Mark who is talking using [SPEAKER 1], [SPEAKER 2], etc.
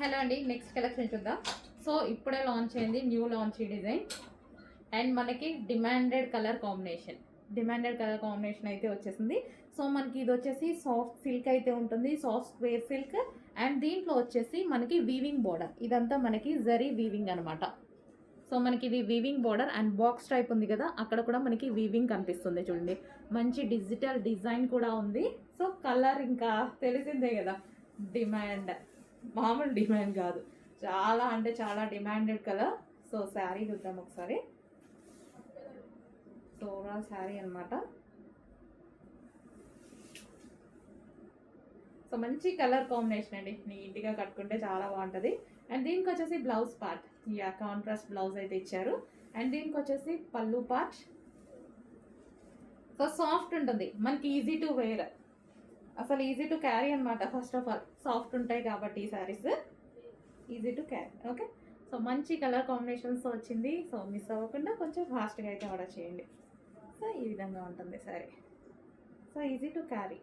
[SPEAKER 1] Hello అండి, next collection చూద్దాం. So ఇప్పుడే లాంచ్ అయింది, న్యూ లాంచ్ ఈ డిజైన్. అండ్ మనకి డిమాండెడ్ కలర్ కాంబినేషన్ అయితే వచ్చేసింది. సో మనకి ఇది వచ్చేసి సాఫ్ట్ సిల్క్ అయితే ఉంటుంది, సాఫ్ట్ స్క్వేర్ సిల్క్. అండ్ దీంట్లో వచ్చేసి మనకి వీవింగ్ బోర్డర్, ఇదంతా మనకి జరీ వీవింగ్ అనమాట. సో మనకి ఇది weaving border and box type ఉంది కదా, అక్కడ కూడా మనకి వీవింగ్ కనిపిస్తుంది చూడండి. మంచి డిజిటల్ డిజైన్ కూడా ఉంది. సో కలర్ ఇంకా తెలిసిందే కదా, డిమాండ్, మామూలు డిమాండ్ కాదు, చాలా అంటే చాలా డిమాండెడ్ కలర్. సో శారీ చూద్దాం ఒకసారి. సో ఓవరాల్ శారీ అనమాట. సో మంచి కలర్ కాంబినేషన్ అండి, నీట్గా కట్టుకుంటే చాలా బాగుంటుంది. అండ్ దీనికి వచ్చేసి బ్లౌజ్ పార్ట్, కాంట్రాస్ట్ బ్లౌజ్ అయితే ఇచ్చారు. అండ్ దీనికి వచ్చేసి పళ్ళు పార్ట్. సో సాఫ్ట్ ఉంటుంది మనకి, ఈజీ టు వేర్, అసలు ఈజీ టు క్యారీ అనమాట. ఫస్ట్ ఆఫ్ ఆల్ సాఫ్ట్ ఉంటాయి కాబట్టి ఈ saris easy to carry. Okay, so మంచి కలర్ కాంబినేషన్స్ వచ్చింది. సో మిస్ అవ్వకుండా కొంచెం ఫాస్ట్గా అయితే ఆర్డర్ చేయండి. సో ఈ విధంగా ఉంటుంది sari. So easy to carry.